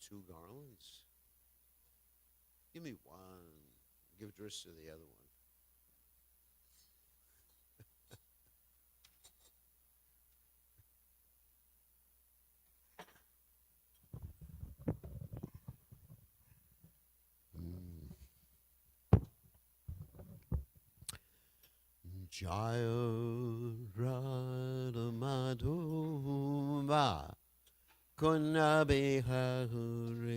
2 garlands? Give me one. Give Driss to the other one. Jaya Radha Madhuva Kunna Bihari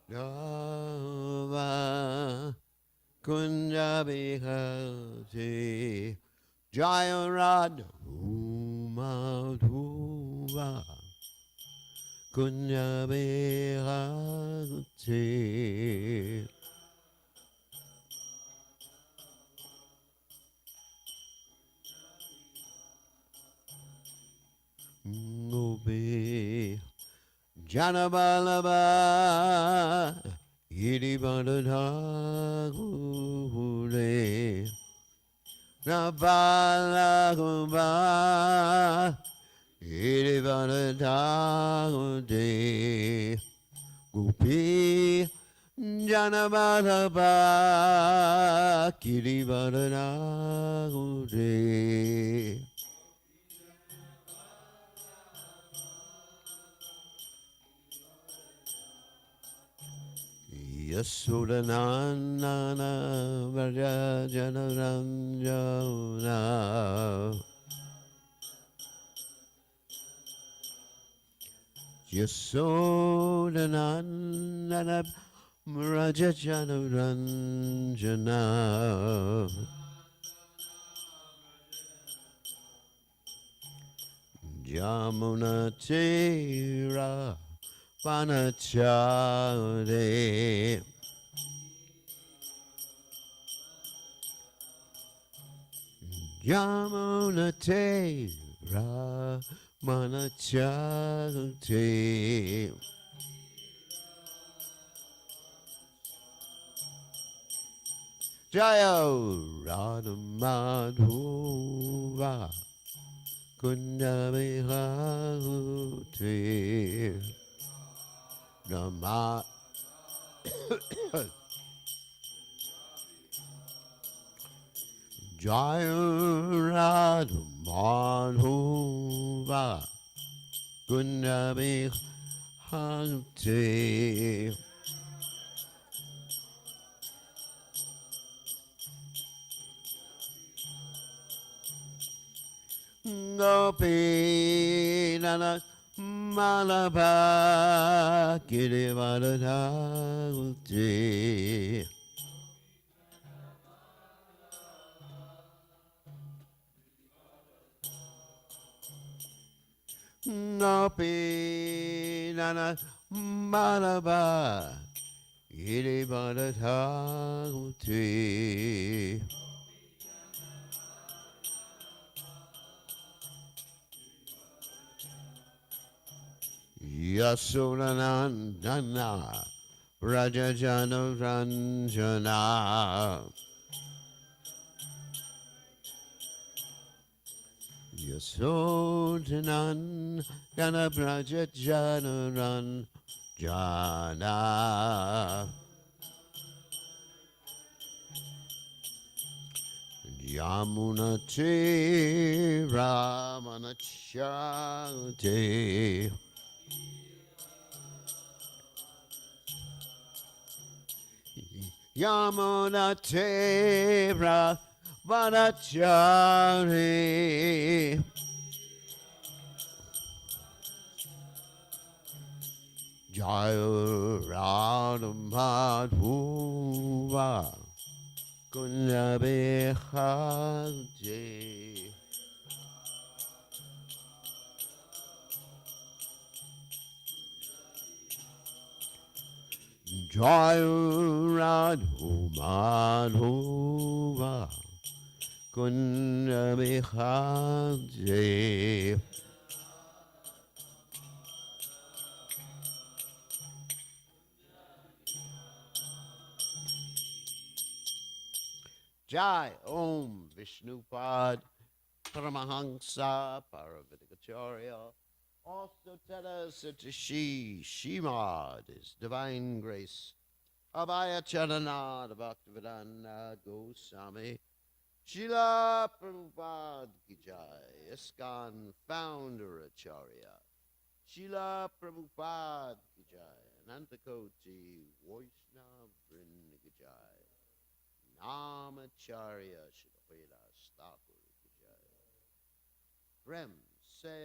Dava Kunja Bihari Jaya Radha Madhuva Kunja Bihari Gopi Janabalaba Idibadadagure Nabalagumba Idibadadagure Gopi Janabalaba Idibadadagure Yasudanana Vraja Janaranjana Yasudanana Vraja Janaranjana Jamuna Tira Panachare Yamuna Tera Manachate Jaya Radha Madhuva Kunda Bihute Nama Jaya Radha Madhuva Kunda Bihute Gopi Nana Malabha Kirivadadauti Gopi Nana Malabha Kirivadadauti Yasunanandana Rajajana Ranjana Yasodhanandana Rajajana Ranjana Yamunati Ramanachate Yamunati Ramanachari Jaya Radha Madhuva Kunja Bihari Jaya Radha Madhuva Kunja Bihari Jai Om Vishnupad Paramahansa Paravitakacharya Also tell us that Shimad is divine grace. Abhaya Charanad Bhaktivedanta Goswami. Srila Prabhupada Ki Jai, ISKCON founder Acharya. Srila Prabhupada Ki Jai, Anantakoti Vaishnava Vrinda Ki Jai. Namacharya Shilapela Thakur Ki Jai. Prem Se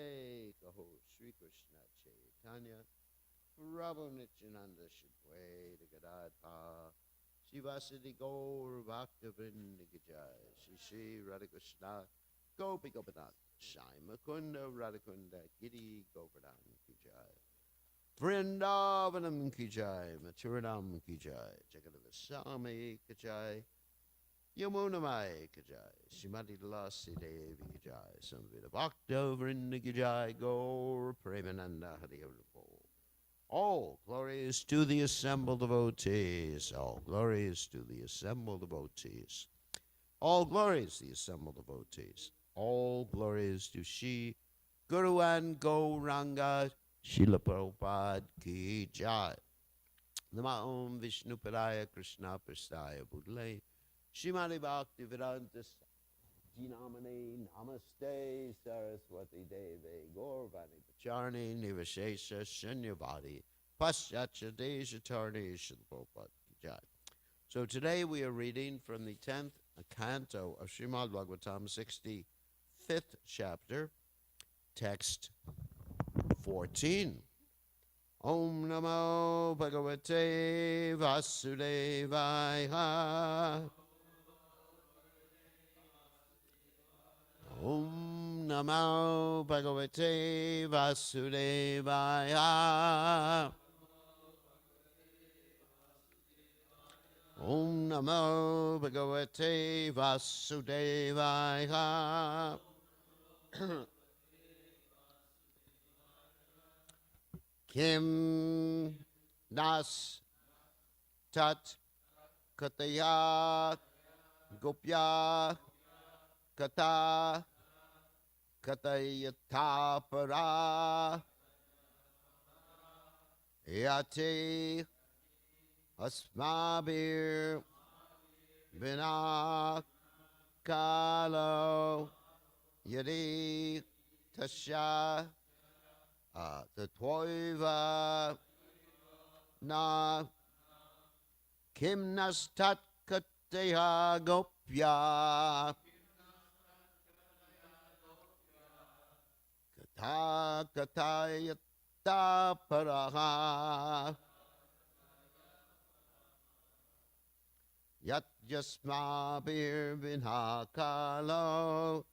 Kaho Sri Krishna Chaitanya Prabhu Nityananda Shadwaita Gadadha Shivasati Gaur Bhaktivinoda Ki Jai Shri Shri Radhakrishna Gopi Gopinath Shai Mukunda Radhakunda Giri Govardhan Ki Jai Vrindavanam Ki Jai Mathuranam Ki Jai Jagadava Swami Ki Jai Yamunamai Ki Jai Shrimati Tulasi Devi Ki Jai Samvita Bhakta Vrinda Ki Jai Gaur Premananda Hari Hari. All glories to the assembled devotees. All glories to the assembled devotees. All glories to the assembled devotees. All glories to Shri Guru and Gauranga Srila Prabhupada Ki Jai. Nama Om Vishnu Padaya Krishna Prasthaya Budle Shrimati Bhakti Vedanta Jinamane Namaste Saraswati Deve Gaurvani Pacharni Nivashesha Shanyavadi Paschacha Deshatarni Shilpopad Jai. So today we are reading from the 10th canto of Srimad Bhagavatam, 65th chapter, text 14. Om Namo Bhagavate Vasudevaya. Om Namo Bhagavate Vasudevaya. Om Namo Bhagavate Vasudevaya. Kim Das Tat Kataya Gopya Kata Katayata Para Yate Asmabir Vina Kalo Yadi Tasha Tatvoiva Na Kim Nastat Kataya Gopya Kata Katayata Paraha Yat Jasma Bir Vinhakalo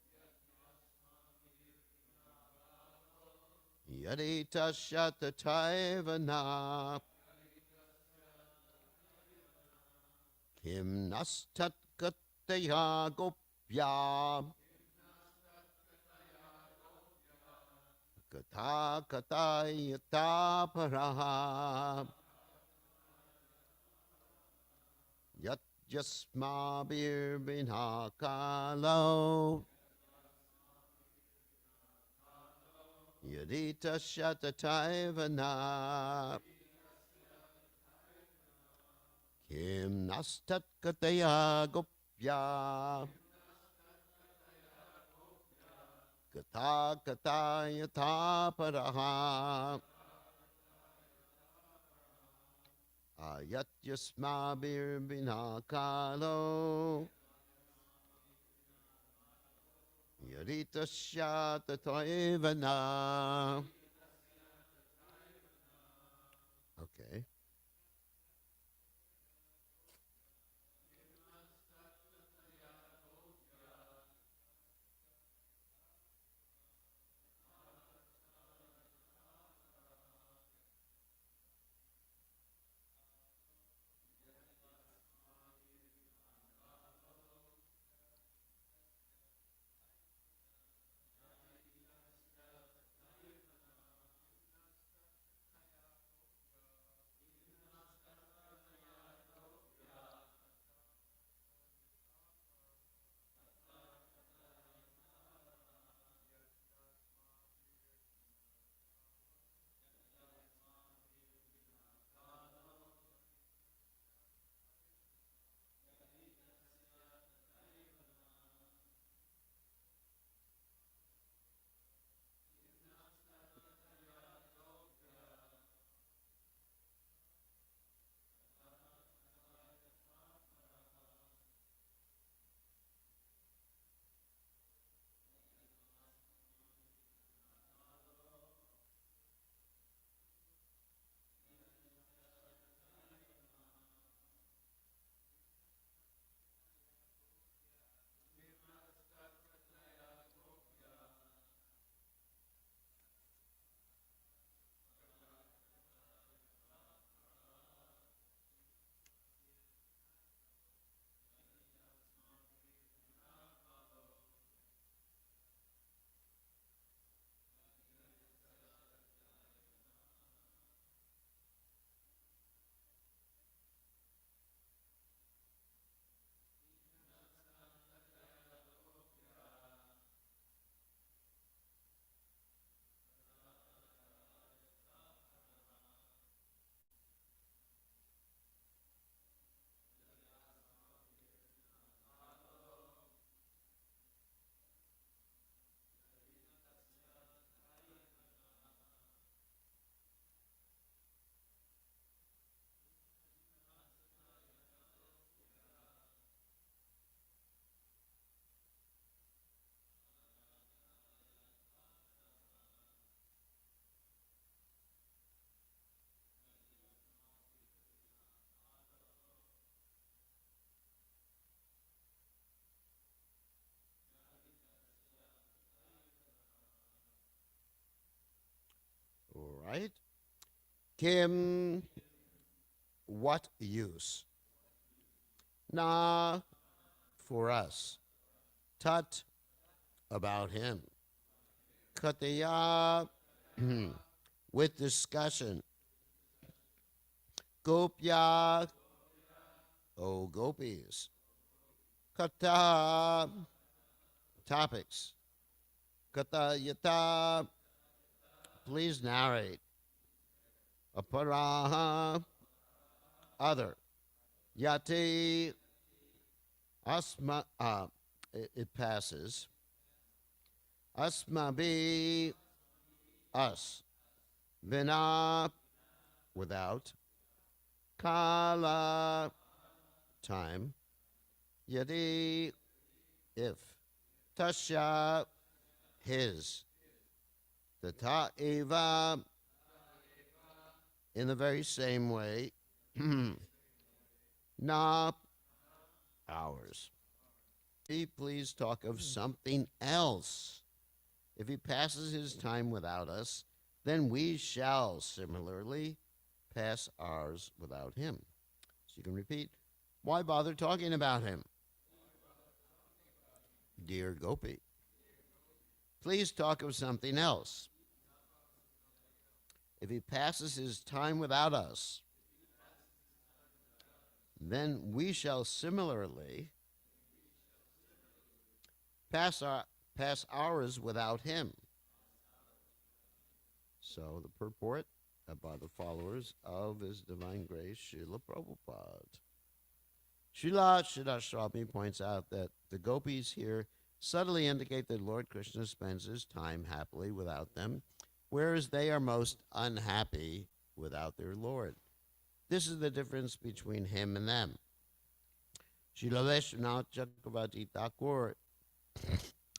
Yadita Shatataivana Kim Nastat Kataya Gopya Kata Katayata Paraha Yat Jasma Bir Vinhakalo Yadita Shatataivana Kim Nastat Kataya Gopya Kata Katayata Paraha Ayat Yasma Bir Vinakalo Yadita Shatataivana. Okay. right? Kim, what use? Na, for us. Tat, about him. Kataya, with discussion. Gopya, oh gopis. Kata, topics. Katayata, please narrate. Aparaha, other. Yati, asma, it passes. Asmabi, us. Vina, without. Kala, time. Yadi, if. Tasha, his. Tata eva, in the very same way. Na, ours. Please talk of something else. If he passes his time without us, then we shall similarly pass ours without him. So you can repeat, why bother talking about him? Dear Gopi, please talk of something else. If he passes his time without us, then we shall similarly pass ours without him. So the purport by the followers of His Divine Grace, Srila Prabhupada. Srila Siddhaswami points out that the gopis here subtly indicate that Lord Krishna spends his time happily without them, whereas they are most unhappy without their Lord. This is the difference between him and them. Srila Vishwanath Chakravarti Thakur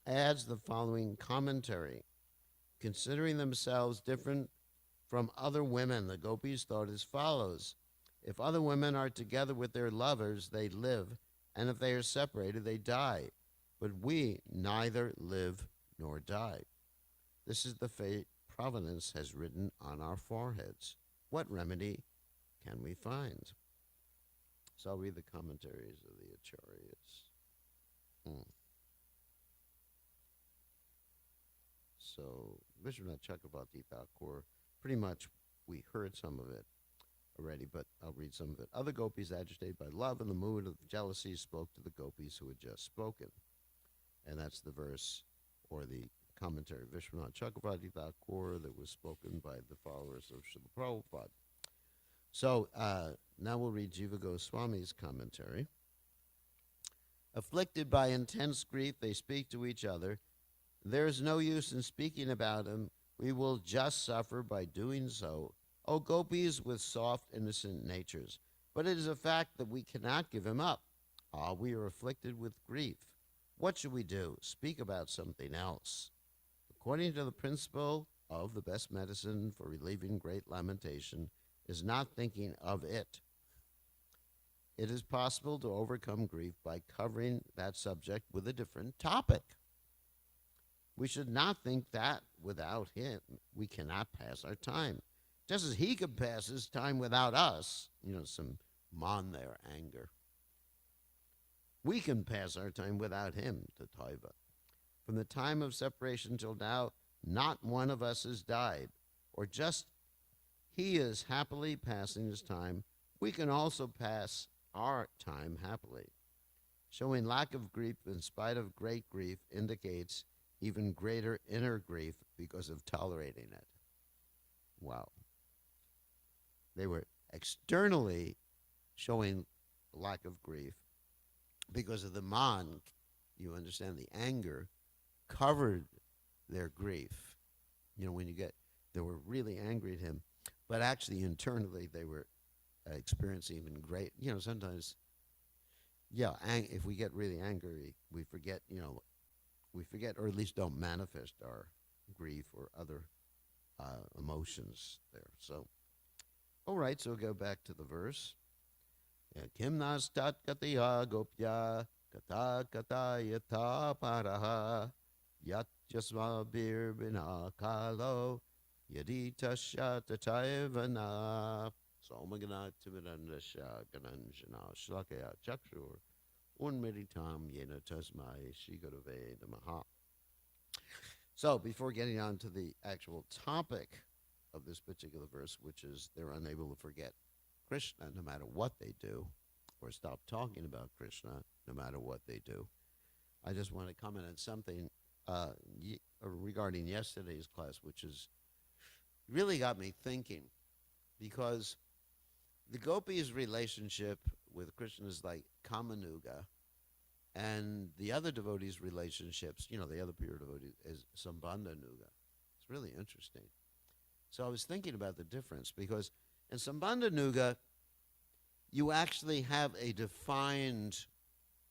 adds the following commentary. Considering themselves different from other women, the gopis thought as follows. If other women are together with their lovers, they live, and if they are separated, they die. But we neither live nor die. This is the fate Providence has written on our foreheads. What remedy can we find? So I'll read the commentaries of the acharyas. So Vishwanath Chakravarti Thakur, pretty much we heard some of it already, but I'll read some of it. Other gopis agitated by love and the mood of jealousy spoke to the gopis who had just spoken. And that's the verse or the commentary of Vishwanath Chakravarti Thakur that was spoken by the followers of Srila Prabhupada. So now we'll read Jiva Goswami's commentary. Afflicted by intense grief, they speak to each other. There is no use in speaking about him. We will just suffer by doing so. O gopis with soft, innocent natures. But it is a fact that we cannot give him up. We are afflicted with grief. What should we do? Speak about something else. According to the principle of the best medicine for relieving great lamentation is not thinking of it. It is possible to overcome grief by covering that subject with a different topic. We should not think that without him, we cannot pass our time. Just as he could pass his time without us, some man there, anger. We can pass our time without him, Tataiva. From the time of separation till now, not one of us has died, or just he is happily passing his time. We can also pass our time happily. Showing lack of grief in spite of great grief indicates even greater inner grief because of tolerating it. Wow. They were externally showing lack of grief because of the man, you understand, the anger covered their grief. When they were really angry at him, but actually internally they were experiencing even great, sometimes, if we get really angry, we forget, or at least don't manifest our grief or other emotions there. So, all right, so we'll go back to the verse. Kim nastat kataya gopya kata kata yata paraha yat jasma bir bina kalo Yadita Shatatayavana Somagana Timirandasha Gananjana Shlakaya Chakshur Unmeditam Yena Tasmai Shigurave Namaha. So, before getting on to the actual topic of this particular verse, which is they're unable to forget Krishna no matter what they do, or stop talking about Krishna no matter what they do, I just want to comment on something regarding yesterday's class, which is really got me thinking, because the gopis' relationship with Krishna is like Kamanuga, and the other devotees' relationships, the other pure devotees, is Sambandha Nuga. It's really interesting. So I was thinking about the difference, because in Sambandha Nuga, you actually have a defined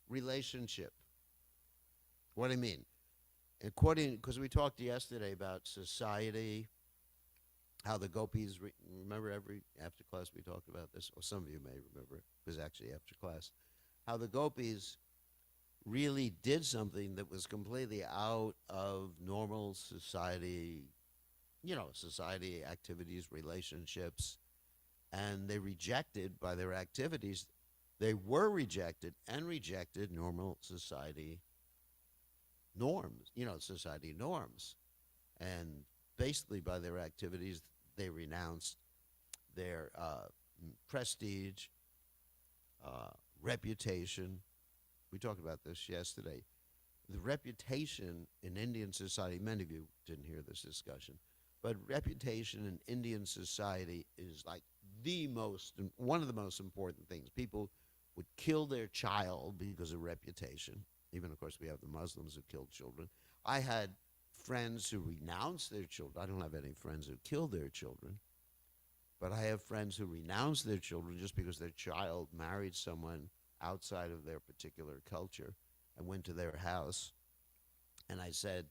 relationship. What do I mean? Because we talked yesterday about society, how the gopis, remember after class we talked about this, or some of you may remember it was actually after class, how the gopis really did something that was completely out of normal society, society activities, relationships, and they rejected by their activities, they were rejected normal society norms, society norms. And basically by their activities, they renounced their prestige, reputation. We talked about this yesterday. The reputation in Indian society, many of you didn't hear this discussion, but reputation in Indian society is like one of the most important things. People would kill their child because of reputation. Even, of course, we have the Muslims who killed children. I had friends who renounced their children. I don't have any friends who killed their children, but I have friends who renounced their children just because their child married someone outside of their particular culture and went to their house. And I said,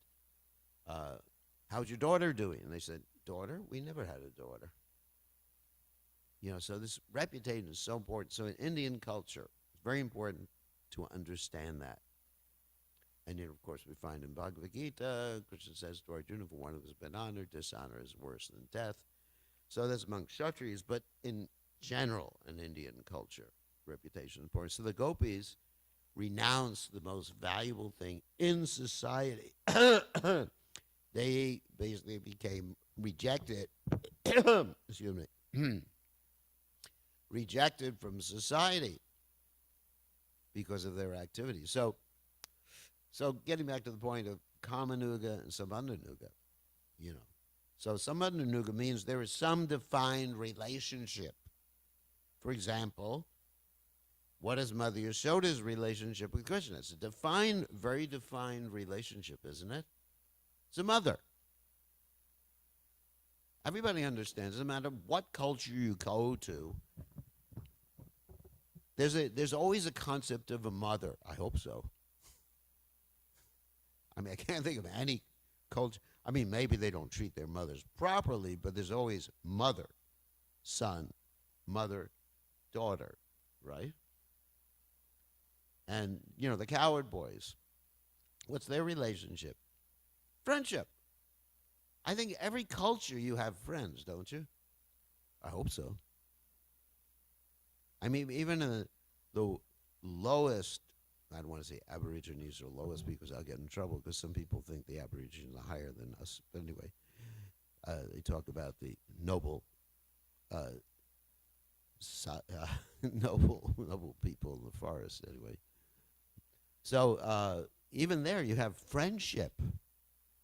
how's your daughter doing? And they said, daughter? We never had a daughter. So this reputation is so important. So in Indian culture, it's very important to understand that. And of course, we find in Bhagavad Gita, Krishna says to Arjuna, for one who has been honored, dishonor is worse than death. So that's among Kshatriyas, but in general, in Indian culture, reputation is important. So the gopis renounced the most valuable thing in society. They basically became rejected, excuse me, rejected from society because of their activities. So getting back to the point of Kamanuga and Sambandhanuga, So Sambandhanuga means there is some defined relationship. For example, what is Mother Yashoda's relationship with Krishna? It's a very defined relationship, isn't it? It's a mother. Everybody understands, no matter what culture you go to, there's always a concept of a mother. I hope so. I mean, I can't think of any culture. I mean, maybe they don't treat their mothers properly, but there's always mother, son, mother, daughter, right? And, the coward boys, what's their relationship? Friendship. I think every culture you have friends, don't you? I hope so. I mean, even in the lowest, I don't want to say Aborigines are lowest because I'll get in trouble because some people think the Aborigines are higher than us. But anyway, they talk about the noble, noble people in the forest. Anyway, so even there you have friendship.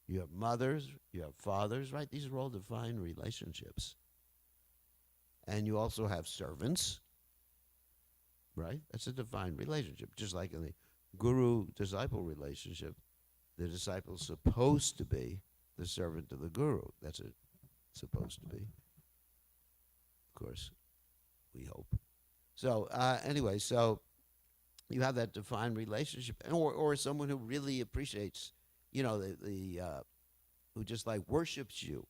You have mothers, you have fathers, right? These are all defined relationships. And you also have servants, right? That's a defined relationship. Just like in the guru-disciple relationship, the disciple is supposed to be the servant of the guru. That's it, supposed to be. Of course, we hope. So anyway, so you have that defined relationship, or someone who really appreciates, who just like worships you.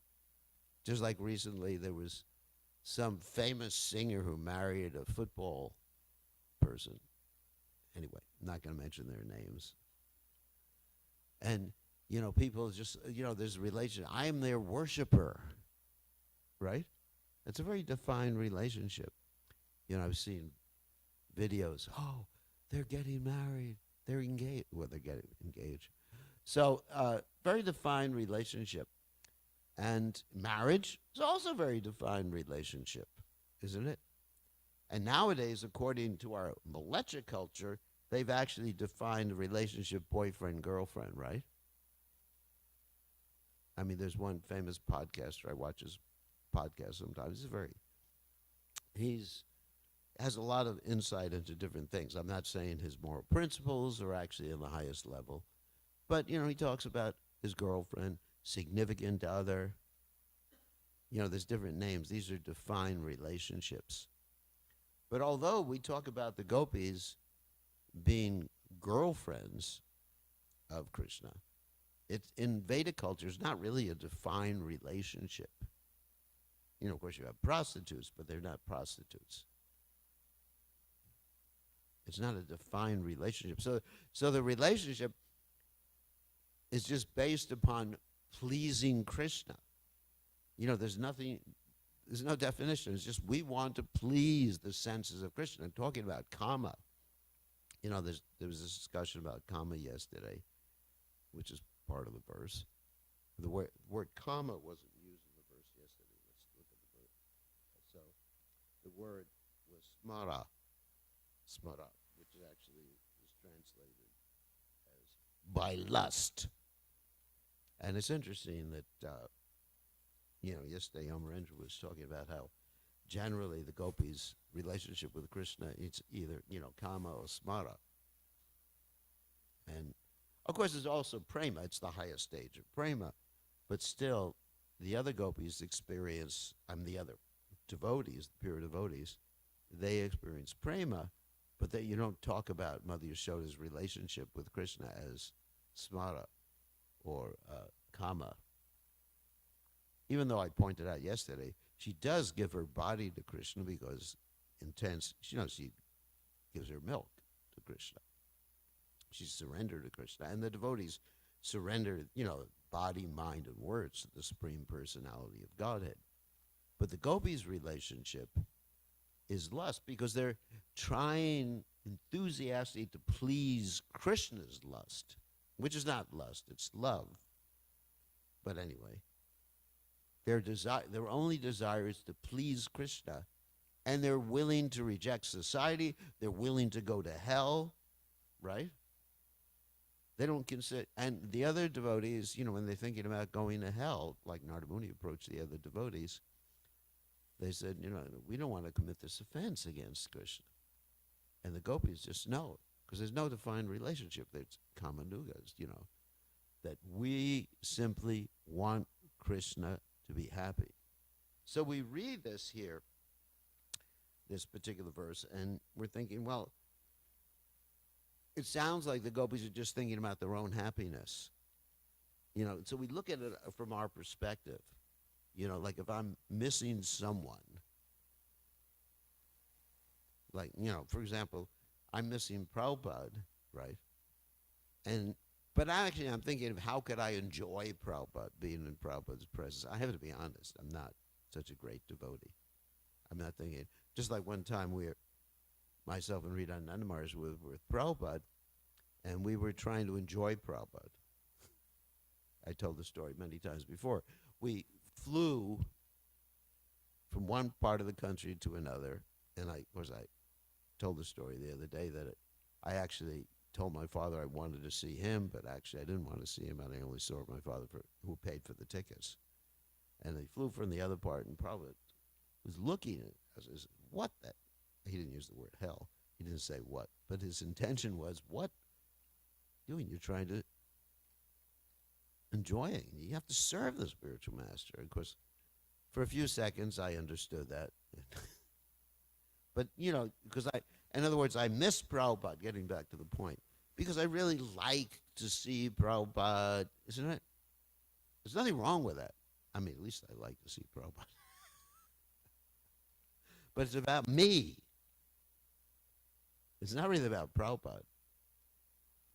Just like recently there was some famous singer who married a football person. Anyway, I'm not going to mention their names. And, people just, there's a relation. I am their worshiper. right? It's a very defined relationship. I've seen videos. Oh, they're getting married. They're engaged. Well, they're getting engaged. So, very defined relationship. And marriage is also a very defined relationship, isn't it? And nowadays, according to our militia culture, they've actually defined the relationship boyfriend girlfriend, right? I mean, there's one famous podcaster. I watch his podcast sometimes. He's has a lot of insight into different things. I'm not saying his moral principles are actually in the highest level, but he talks about his girlfriend, significant other. There's different names. These are defined relationships. But although we talk about the gopis being girlfriends of Krishna, it's in Vedic culture, it's not really a defined relationship. Of course, you have prostitutes, but they're not prostitutes. It's not a defined relationship. So the relationship is just based upon pleasing Krishna. There's no definition. It's just we want to please the senses of Krishna. I'm talking about kama. There was this discussion about kama yesterday, which is part of the verse. The word kama wasn't used in the verse yesterday. Let's look at the verse. So the word was smara, which actually is translated as by lust. And it's interesting that, yesterday Amarendra was talking about how generally the gopis' relationship with Krishna, it's either, kama or smara. And, of course, there's also prema. It's the highest stage of prema. But still, the other gopis experience, the other devotees, the pure devotees, they experience prema, but you don't talk about Mother Yashoda's relationship with Krishna as smara or kama. Even though I pointed out yesterday, she does give her body to Krishna because she gives her milk to Krishna. She's surrendered to Krishna. And the devotees surrender, body, mind, and words to the Supreme Personality of Godhead. But the gopis' relationship is lust because they're trying enthusiastically to please Krishna's lust, which is not lust, it's love. But anyway, their only desire is to please Krishna, and they're willing to reject society. They're willing to go to hell, right? They don't consider, and the other devotees, when they're thinking about going to hell, like Narada Muni approached the other devotees, they said, we don't want to commit this offense against Krishna. And the gopis just know, because there's no defined relationship. There's kamanugas, that we simply want Krishna to be happy. So we read this here, this particular verse, and we're thinking, well, it sounds like the gopis are just thinking about their own happiness. So we look at it from our perspective. Like if I'm missing someone, like, for example, I'm missing Prabhupada, right? But actually I'm thinking of how could I enjoy Prabhupada, being in Prabhupada's presence. I have to be honest, I'm not such a great devotee. I'm not thinking, just like one time myself and Rita Nandamars with Prabhupada, and we were trying to enjoy Prabhupada. I told the story many times before. We flew from one part of the country to another, and I told the story the other day that I actually told my father I wanted to see him, but actually I didn't want to see him, and I only saw my father who paid for the tickets. And they flew from the other part, and Prabhupada was looking at us, what that? He didn't use the word hell. He didn't say what, but his intention was, what doing? You're trying to enjoying. You have to serve the spiritual master. Of course, for a few seconds, I understood that. But, because in other words, I miss Prabhupada, getting back to the point, because I really like to see Prabhupada, isn't it? There's nothing wrong with that. I mean, at least I like to see Prabhupada. But it's about me. It's not really about Prabhupada.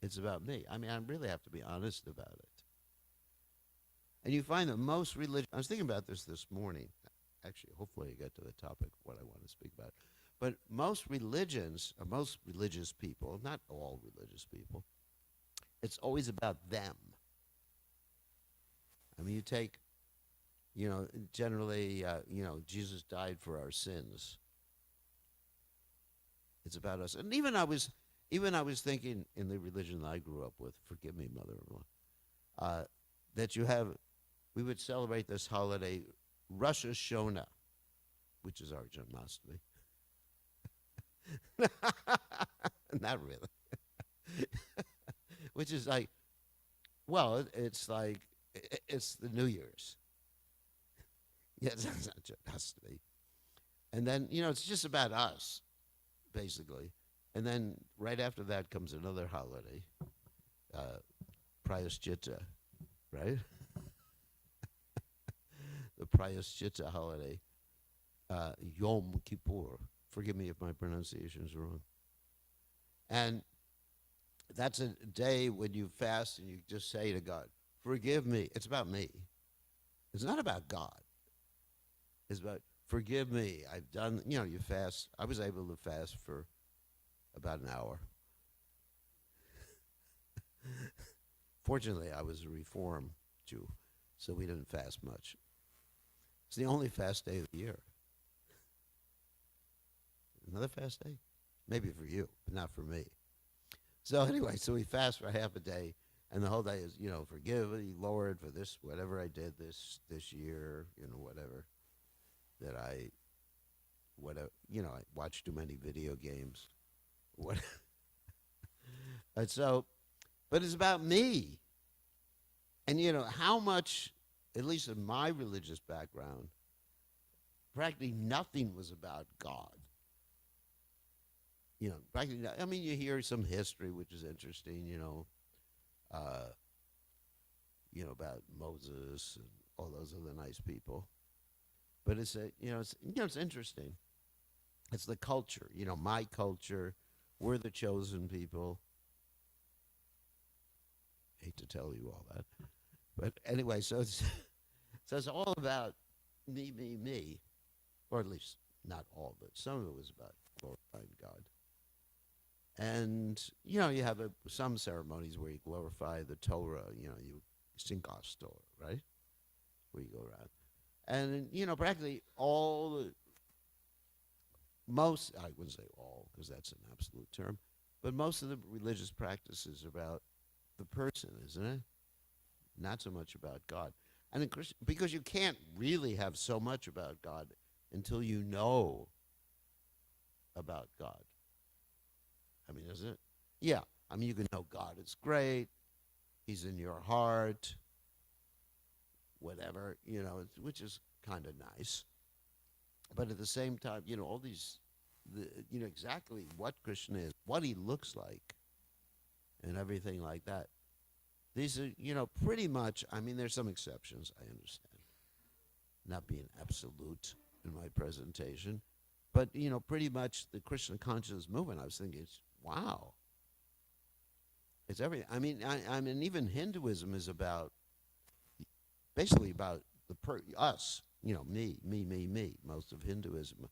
It's about me. I mean, I really have to be honest about it. And you find that most religion, I was thinking about this morning. actually, hopefully I get to the topic of what I want to speak about. But most religions, or most religious people, not all religious people, it's always about them. I mean, you take, generally, Jesus died for our sins. It's about us. And even I was thinking in the religion that I grew up with, forgive me, mother-in-law, that we would celebrate this holiday, Rosh Hashanah, which is our Jन्माष्टमी. Not really. Which is like, well, it's like, it's the New Year's. Yes, it's not Jन्माष्टमी. And then, it's just about us, basically. And then right after that comes another holiday, Prayaschitta, right? The Prayaschitta holiday, Yom Kippur. Forgive me if my pronunciation is wrong. And that's a day when you fast and you just say to God, forgive me. It's about me. It's not about God. It's about, forgive me. I've done, you fast. I was able to fast for about an hour. Fortunately, I was a Reform Jew, so we didn't fast much. It's the only fast day of the year. Another fast day? Maybe for you, but not for me. So anyway, so we fast for half a day, and the whole day is, forgive me, Lord, for this, whatever I did this year, whatever, that I watched too many video games. What? And so, but it's about me. And how much, at least in my religious background, practically nothing was about God. Practically, I mean, you hear some history, which is interesting, about Moses and all those other nice people. But it's it's interesting. It's the culture, my culture. We're the chosen people. Hate to tell you all that, but anyway, so it's all about me, or at least not all of it. Some of it was about glorifying God. And you have some ceremonies where you glorify the Torah. You sing Torah, right? Where you go around, and practically most, I wouldn't say all because that's an absolute term, but most of the religious practices are about the person, isn't it? Not so much about God. And in because you can't really have so much about God until you know about God. I mean, isn't it? Yeah. I mean, you can know God is great. He's in your heart. Whatever, which is kind of nice. But at the same time, all these, exactly what Krishna is, what he looks like, and everything like that. These are, pretty much, I mean, there's some exceptions, I understand. Not being absolute in my presentation. But, pretty much the Krishna consciousness movement, I was thinking, wow. It's everything. I mean, even Hinduism is basically about us. Me, most of Hinduism.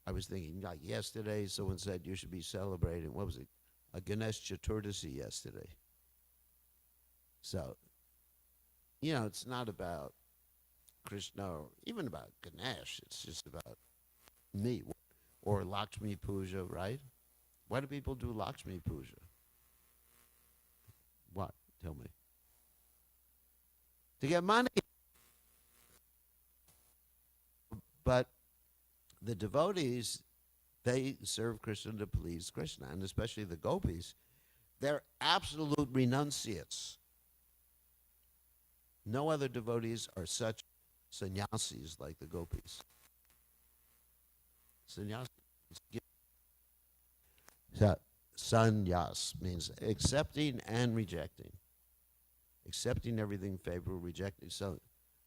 I was thinking, like yesterday, someone said you should be celebrating, what was it, a Ganesh Chaturdashi yesterday. So, it's not about Krishna or even about Ganesh. It's just about me. Or Lakshmi Puja, right? Why do people do Lakshmi Puja? What? Tell me. To get money. But the devotees, they serve Krishna to please Krishna, and especially the gopis. They're absolute renunciates. No other devotees are such sannyasis like the gopis. Sannyas. Sannyas means accepting and rejecting. Accepting everything favorable, rejecting. So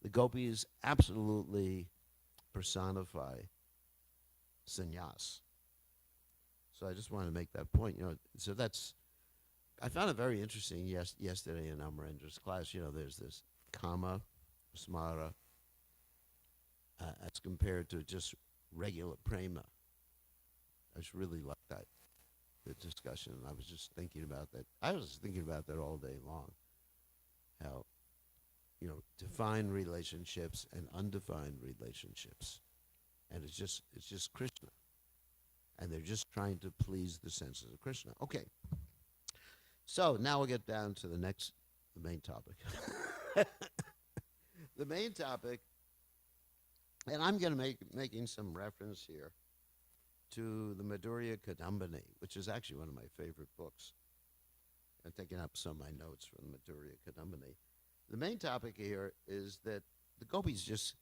the gopis absolutely personify sannyas. So I just wanted to make that point. So I found it very interesting yesterday in Amarendra's class. There's this kama, smara, as compared to just regular prema. I just really like that, the discussion. I was just thinking about that. I was thinking about that all day long. How, defined relationships and undefined relationships, and it's just Krishna, and they're just trying to please the senses of Krishna. Okay, so now we'll get down to the main topic. The main topic, and I'm going to making some reference here to the Madhurya Kadambini, which is actually one of my favorite books. I'm taking up some of my notes from the Madhurya Kadambini. The main topic here is that the gopis just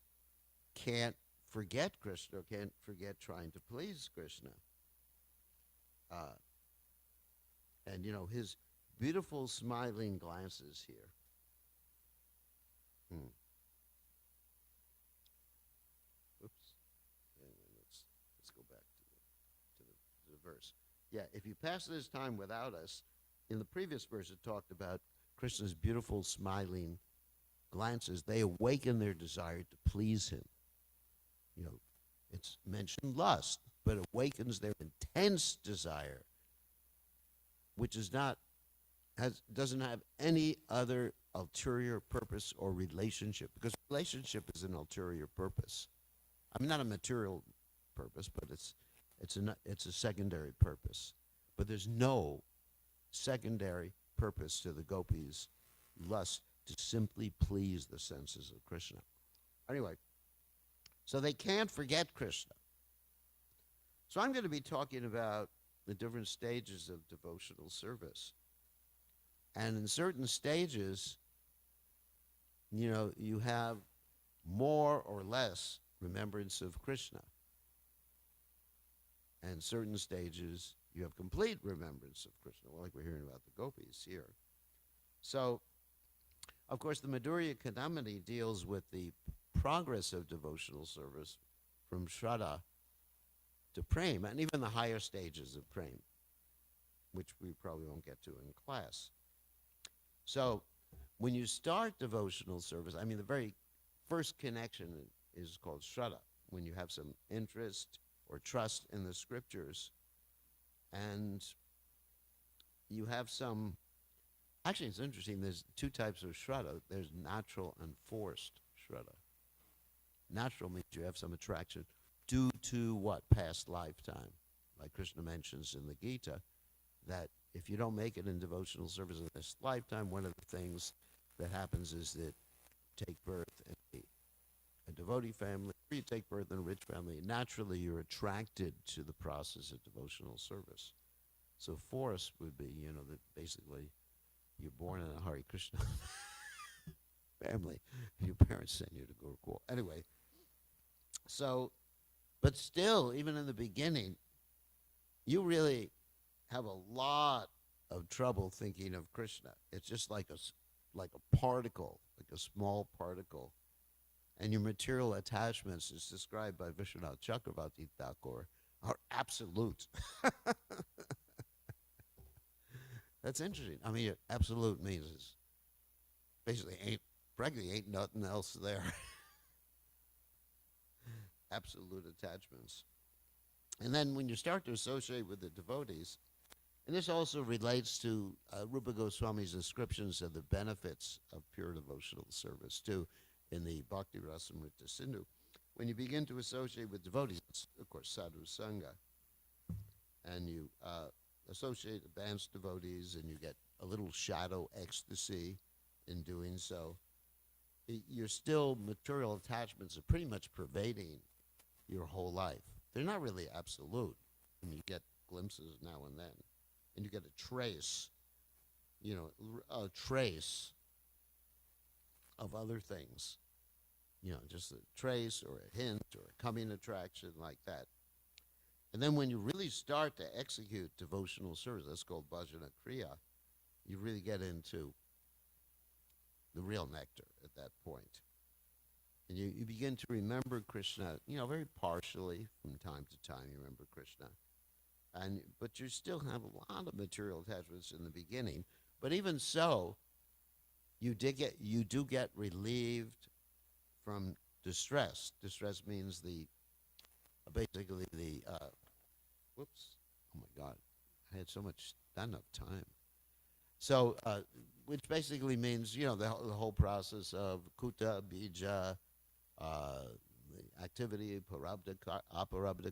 can't forget Krishna, or can't forget trying to please Krishna. And his beautiful smiling glances here. Oops. Anyway, let's go back to the verse. Yeah, if you pass this time without us, in the previous verse it talked about Krishna's beautiful smiling glances. They awaken their desire to please him. It's mentioned lust, but awakens their intense desire, which doesn't have any other ulterior purpose or relationship, because relationship is an ulterior purpose. I mean, not a material purpose, but it's a secondary purpose. But there's no secondary purpose to the gopis' lust to simply please the senses of Krishna. Anyway, so they can't forget Krishna. So I'm going to be talking about the different stages of devotional service. And in certain stages, you have more or less remembrance of Krishna. And certain stages, you have complete remembrance of Krishna, like we're hearing about the gopis here. So, of course, the Madhurya Kadambini deals with the progress of devotional service from Shraddha to Prema, and even the higher stages of Prema, which we probably won't get to in class. So, when you start devotional service, the very first connection is called Shraddha, when you have some interest or trust in the scriptures, and you have some. Actually, it's interesting. There's two types of Shraddha. There's natural and forced Shraddha. Natural means you have some attraction due to what? Past lifetime. Like Krishna mentions in the Gita, that if you don't make it in devotional service in this lifetime, one of the things that happens is that you take birth in a devotee family, or you take birth in a rich family, naturally you're attracted to the process of devotional service. So force would be, that basically you're born in a Hare Krishna family, and your parents send you to Gurukul. Anyway, so, but still, even in the beginning, you really have a lot of trouble thinking of Krishna. It's just like a particle, like a small particle. And your material attachments, as described by Vishwanath Chakravarti Thakur, are absolute. That's interesting. Absolute means it's basically practically ain't nothing else there. Absolute attachments. And then when you start to associate with the devotees, and this also relates to Rupa Goswami's descriptions of the benefits of pure devotional service too, in the Bhakti Rasamrita Sindhu. When you begin to associate with devotees, it's, of course, sadhu sangha, and you associate advanced devotees, and you get a little shadow ecstasy in doing so. Your still material attachments are pretty much pervading your whole life. They're not really absolute. You get glimpses now and then, and you get a trace of other things. Just a trace or a hint or a coming attraction like that. And then when you really start to execute devotional service, that's called bhajana kriya, you really get into the real nectar at that point. And you begin to remember Krishna, very partially from time to time you remember Krishna. But you still have a lot of material attachments in the beginning. But even so, you do get relieved from distress. Distress means basically whoops, oh my God, I had so much, not enough time. So, which basically means, the whole process of kuta, bija, the activity, aparabdha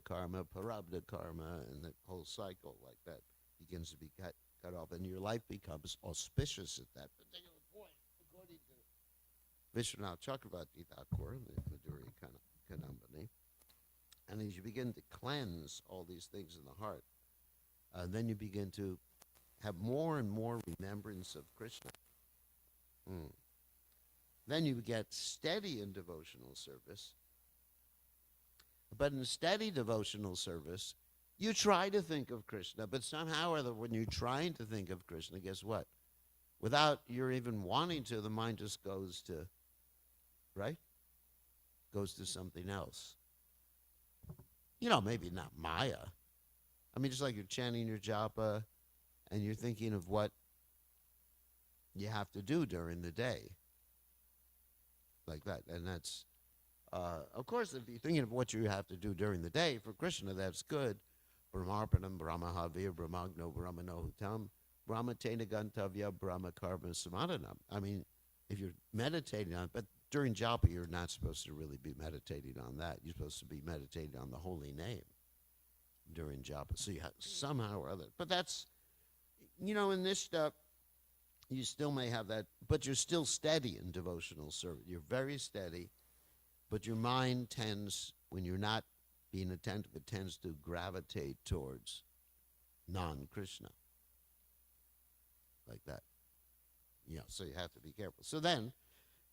karma, parabdha karma, and the whole cycle like that begins to be cut off, and your life becomes auspicious at that particular point, according to Vishwanath Chakravarti Thakur, the Madhurya Kanambani. And as you begin to cleanse all these things in the heart, then you begin to have more and more remembrance of Krishna. Then you get steady in devotional service. But in steady devotional service, you try to think of Krishna, but somehow or other, when you're trying to think of Krishna, guess what? Without your even wanting to, the mind just goes to, right? Goes to something else. Maybe not Maya. I mean, just like you're chanting your japa and you're thinking of what you have to do during the day. Like that. And that's, of course, if you're thinking of what you have to do during the day for Krishna, that's good. Brahmarpanam, Brahmahavir, Brahmagno, Brahmanohutam, Brahmatena Gantavya, Brahma Karma Samadhanam. I mean, if you're meditating on it, but during japa, you're not supposed to really be meditating on that. You're supposed to be meditating on the holy name during japa. So you have somehow or other. But that's, in this stuff, you still may have that, but you're still steady in devotional service. You're very steady, but your mind tends, when you're not being attentive, it tends to gravitate towards non-Krishna. Like that. So you have to be careful. So then,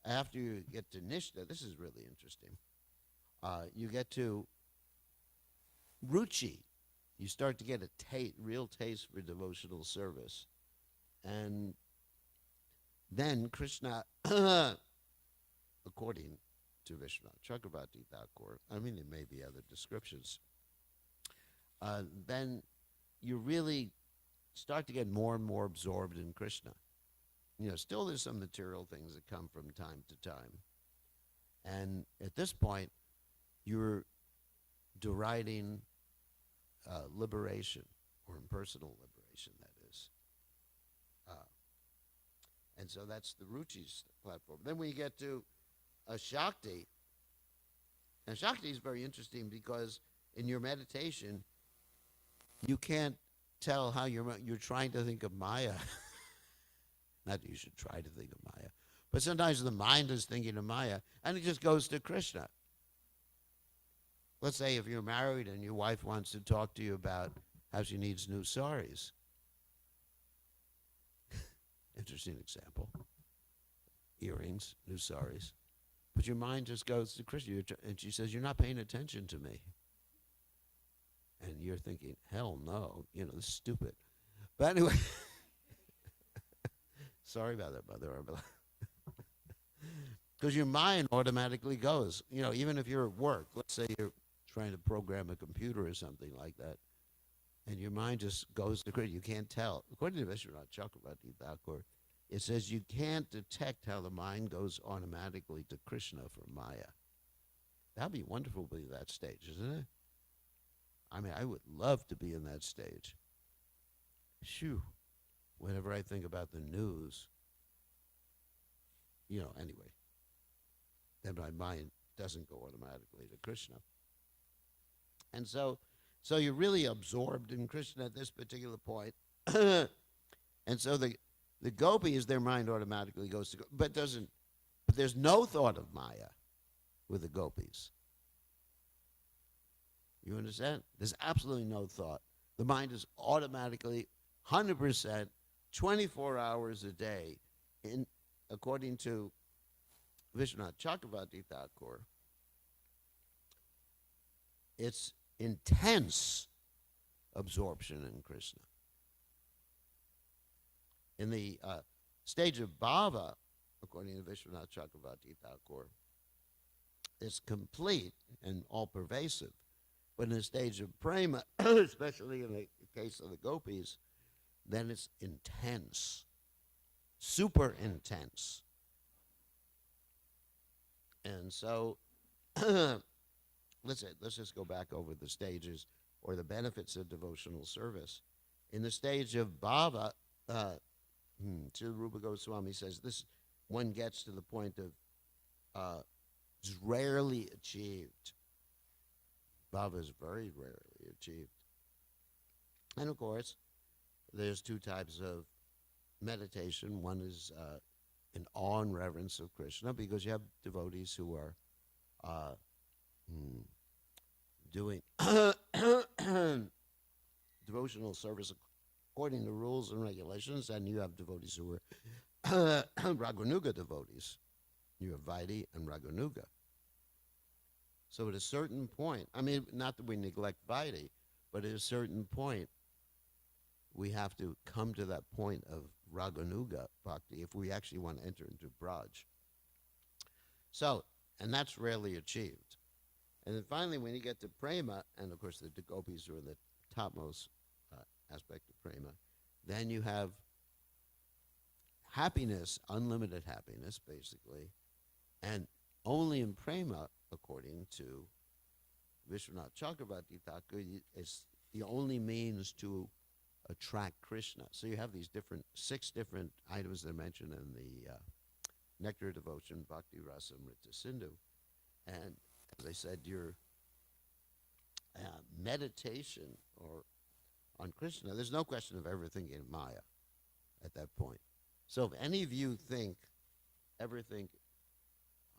after you get to Nishta, this is really interesting. You get to Ruchi. You start to get a real taste for devotional service. And then Krishna, according to Vishwanath Chakravarti Thakur, I mean, there may be other descriptions, then you really start to get more and more absorbed in Krishna. Still there's some material things that come from time to time. And at this point, you're deriding liberation, or impersonal liberation, that is. And so that's the Ruchi's platform. Then we get to Shakti. And Shakti is very interesting because in your meditation, you can't tell how you're trying to think of Maya. Not that you should try to think of Maya. But sometimes the mind is thinking of Maya, and it just goes to Krishna. Let's say if you're married and your wife wants to talk to you about how she needs new saris. Interesting example. Earrings, new saris. But your mind just goes to Krishna, and she says, "You're not paying attention to me." And you're thinking, hell no, this is stupid. But anyway, sorry about that, Mother. Because your mind automatically goes, even if you're at work, let's say you're trying to program a computer or something like that, and your mind just goes to Krishna. You can't tell. According to Vishwanath Chakravarti Thakur, it says you can't detect how the mind goes automatically to Krishna from Maya. That'd be wonderful to be that stage, isn't it? I mean, I would love to be in that stage. Shoo. Whenever I think about the news, anyway, then my mind doesn't go automatically to Krishna. And so you're really absorbed in Krishna at this particular point. And so the gopis, their mind automatically goes to, but there's no thought of Maya with the gopis. You understand? There's absolutely no thought. The mind is automatically 100%, 24 hours a day, according to Vishwanath Chakravarti Thakur. It's intense absorption in Krishna. In the stage of bhava, according to Vishwanath Chakravarti Thakur, it's complete and all-pervasive. But in the stage of prema, especially in the case of the gopis, then it's intense, super intense. And so let's just go back over the stages or the benefits of devotional service. In the stage of bhava, Srila Rupa Goswami says this one gets to the point of is rarely achieved. Bhava is very rarely achieved. And of course, there's two types of meditation. One is an awe and reverence of Krishna, because you have devotees who are doing devotional service according to rules and regulations, and you have devotees who are Raganuga devotees. You have Vaidhi and Raganuga. So at a certain point, I mean, not that we neglect Vaidhi, but at a certain point, we have to come to that point of Raganuga bhakti if we actually want to enter into Braj. So, and that's rarely achieved. And then finally, when you get to prema, and of course the gopis are in the topmost aspect of prema, then you have happiness, unlimited happiness, basically, and only in prema, according to Vishwanath Chakravarti Thakur, is the only means to attract Krishna. So you have these six different items that are mentioned in the Nectar Devotion, Bhakti Rasa Amrita Sindhu. And as I said, your meditation or on Krishna, there's no question of ever thinking of Maya at that point. So if any of you ever think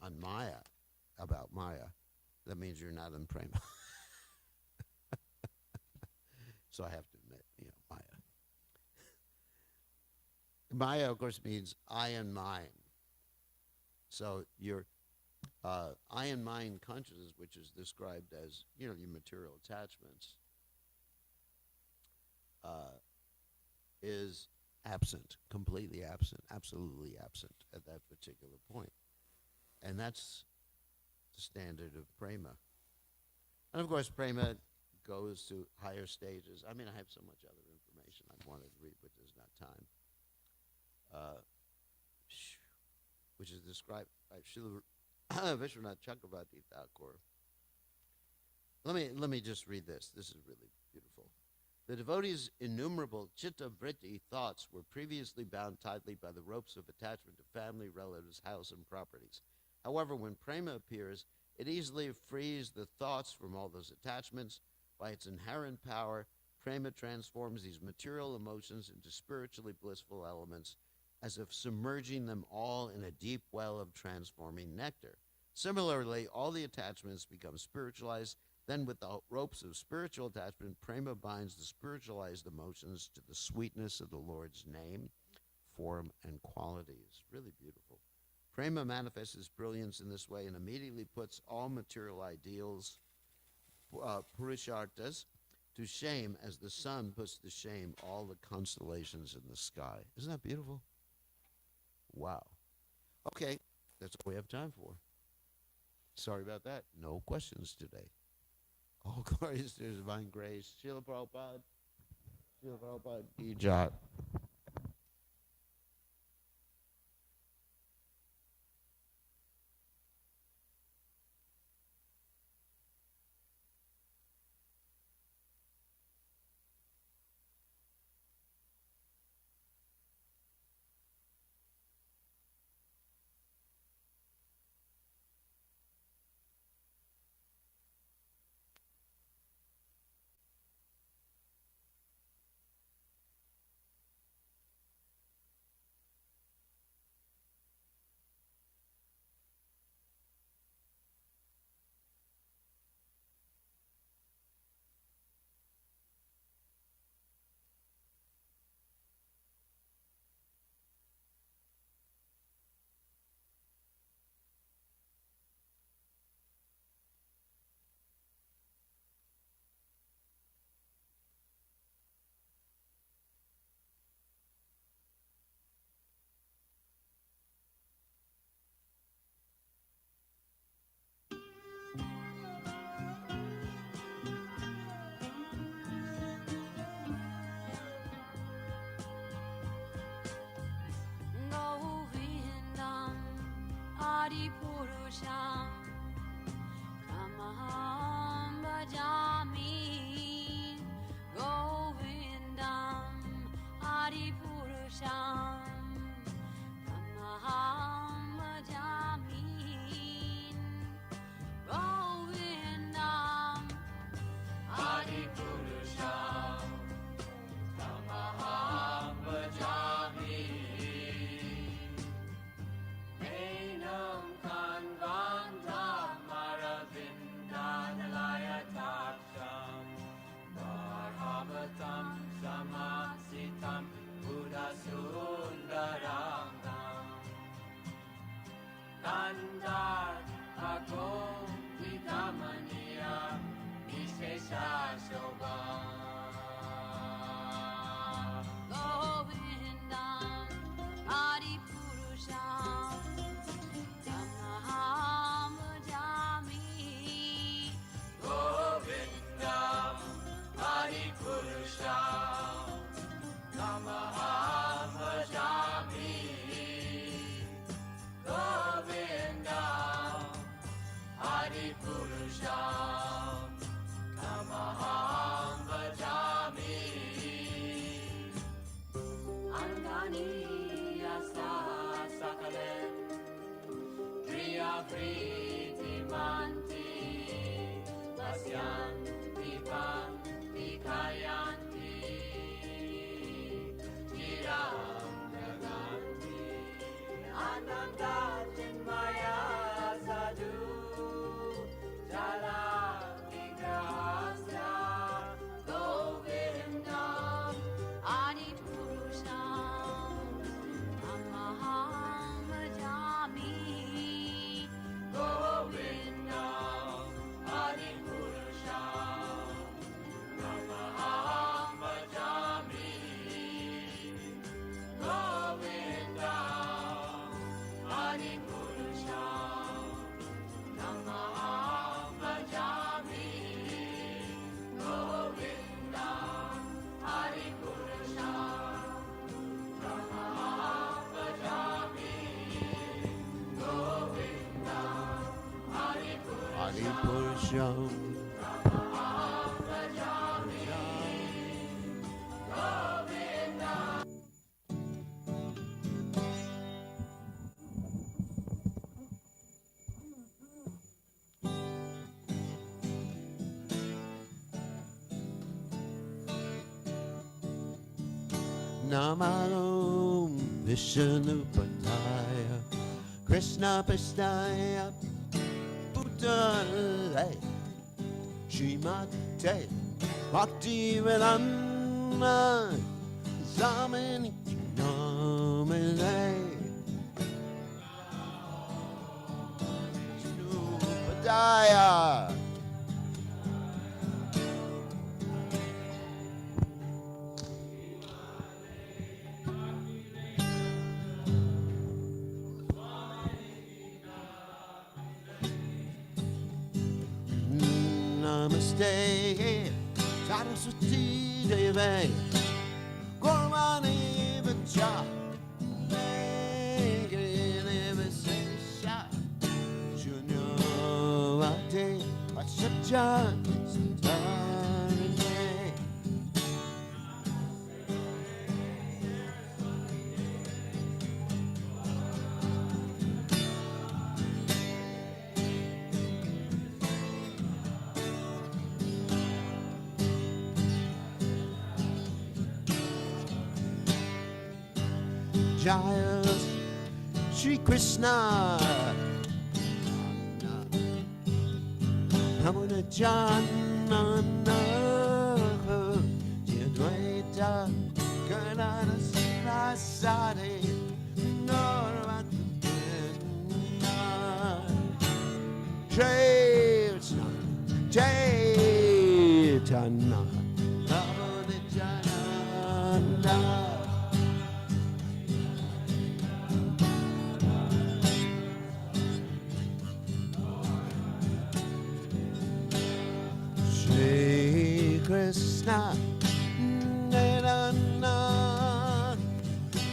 on Maya, about Maya, that means you're not in prema. So I have to admit, Maya. Maya, of course, means I and mine. So your I and mine consciousness, which is described as, your material attachments, is absent, completely absent, absolutely absent at that particular point. And that's the standard of prema. And of course, prema goes to higher stages. I mean, I have so much other information I wanted to read, but there's not time. Which is described by Srila Vishwanath Chakravarti Thakur. Let me just read this. This is really beautiful. The devotee's innumerable chitta vritti thoughts were previously bound tightly by the ropes of attachment to family, relatives, house, and properties. However, when prema appears, it easily frees the thoughts from all those attachments. By its inherent power, prema transforms these material emotions into spiritually blissful elements, as if submerging them all in a deep well of transforming nectar. Similarly, all the attachments become spiritualized. Then with the ropes of spiritual attachment, prema binds the spiritualized emotions to the sweetness of the Lord's name, form, and qualities. Really beautiful. Prema manifests its brilliance in this way and immediately puts all material ideals, purusharthas, to shame, as the sun puts to shame all the constellations in the sky. Isn't that beautiful? Wow. Okay, that's all we have time for. Sorry about that. No questions today. All glories to His divine grace. Srila Prabhupada. Srila Prabhupada. Ki Jai. Govindam Adi Purusham Kandar ako Vidamaniya Vishesha Shobha Govindam Adi Purusham Tamaham Jami Govindam Adi Purusham Tamaham Jami Govindam Adi Purusham Tamaham Bhajami Angani Asa Sakalem Priya Priti Manti Lasyan Dipan Dikayanti Chiram Naganti Ananda Chinmaya Sadhu Jala Vigrahasya Govindam Adi Purusham Amaham Bhajami Govindam Adi Purusham Amaham Bhajami Govindam Adi Purusham Namaham Bhajami Govindam Adi Purusham Namaham Bhajami Govindam Adi Adi Purusham. Namaham Bhajami Govindam. Namo Vishnu Padaya Krishna Pastaya Buddhaya Srimate Bhakti Vedanta Swami Namine Vishnu Padaya Namaste Saraswati Devi Gurmani Vacha Nivasesha Shunyavati Vasacha Satarine Jaya Shri Krishna Namuna Janana Jadwaita Karnana Sivasade Norvatana Chaitanya Namuna Janana Shri Krishna Nirana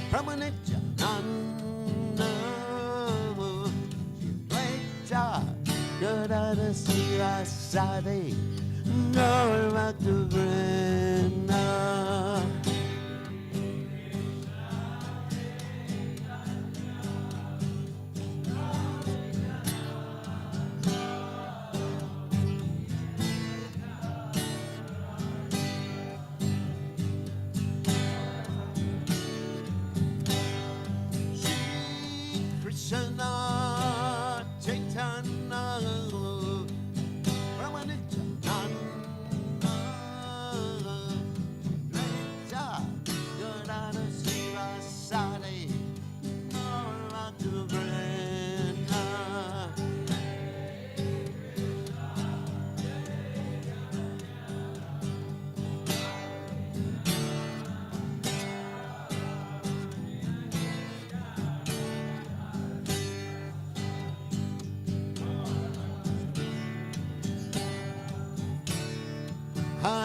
Pramanityananda Shiveta Gadada Sivasade Norvatana Krishna Chaitanya Ramanityananda Leta Gadada Sivasade Norvatana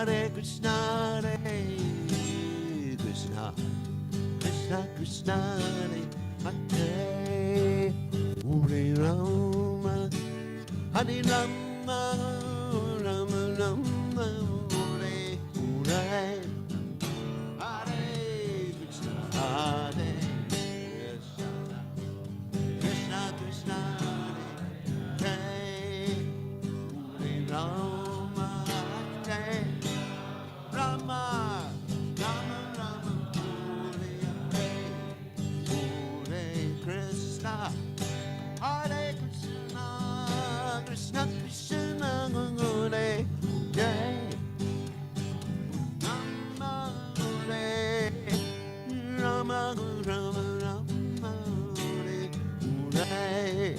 Hare Krishna, Krishna, Krishna Krishna, Hare Hare Rama, Hare Rama, Rama Rama, Hare Hare, Hare Krishna, Hare Krishna, Krishna Krishna, Hare Hare Rama, Hare Rama, Rama Rama, Hare Hare Krishna, Hare Krishna, Krishna Krishna, Hare Hare Rama, Hare Rama, Rama Rama, Hare Hare.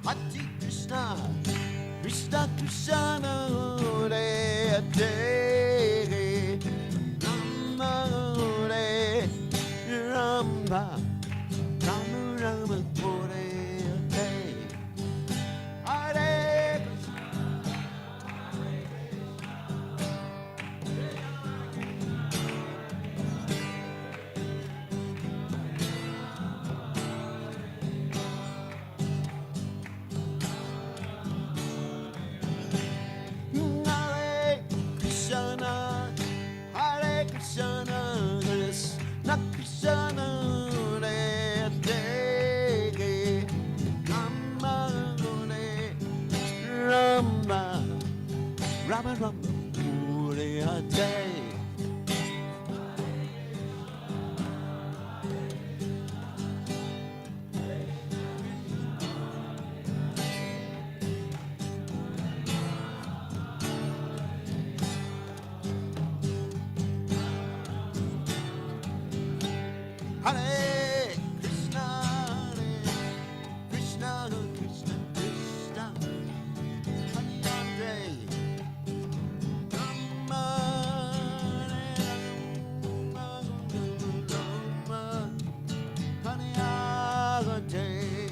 Hare Krishna, Krishna Krishna, Hare Hare, Rama Hare Rama, Rama Rama Hare Hare, Hare Hare Krishna, Hare Krishna, Krishna Krishna, Hare Hare, Rama Hare Rama, Rama Rama Hare Hare. Hare Krishna, Krishna Krishna, Krishna Hare Rama, Rama, Rama, Hare.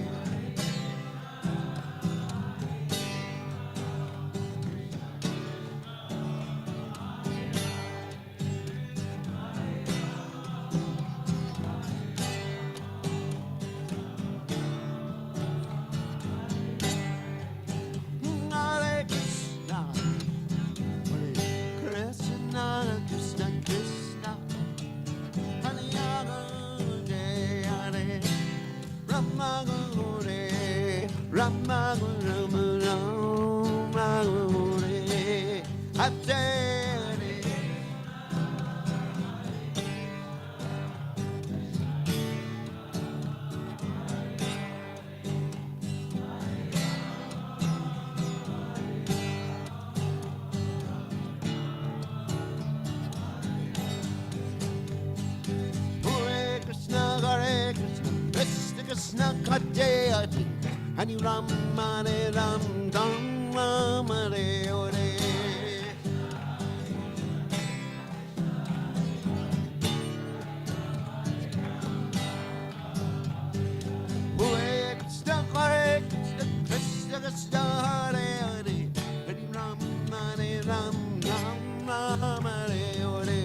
Hare Krishna, Hare Krishna, Krishna Krishna, Hare Hare, Rama Hare, Rama Rama Rama Hare, Hare. Hare Krishna, Hare Krishna, Krishna Krishna, Hare Hare, Hare Rama, Hare Ram, Rama, Hare Hare. Hare Krishna, Hare Krishna, Krishna Krishna, Hare Hare, Hare Rama, Hare Ram, Rama, Hare Hare.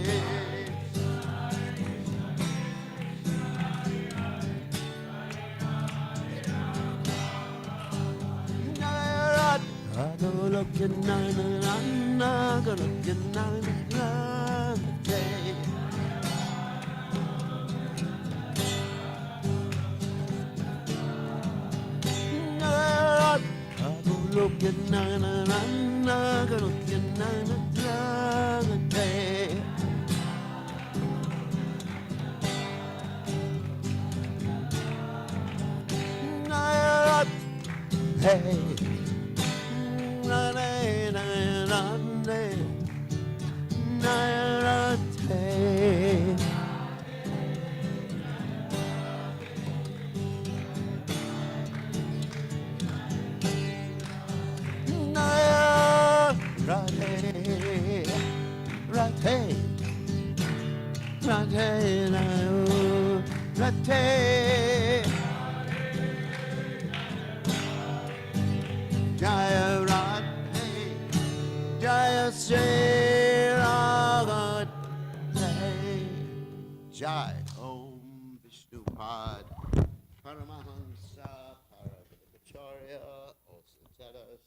Hey, Radhe Nayo Radhe Jaya Radhe Jaya Sri Radhe Jai Om Vishnupad Paramahansa Paravacharya also tell us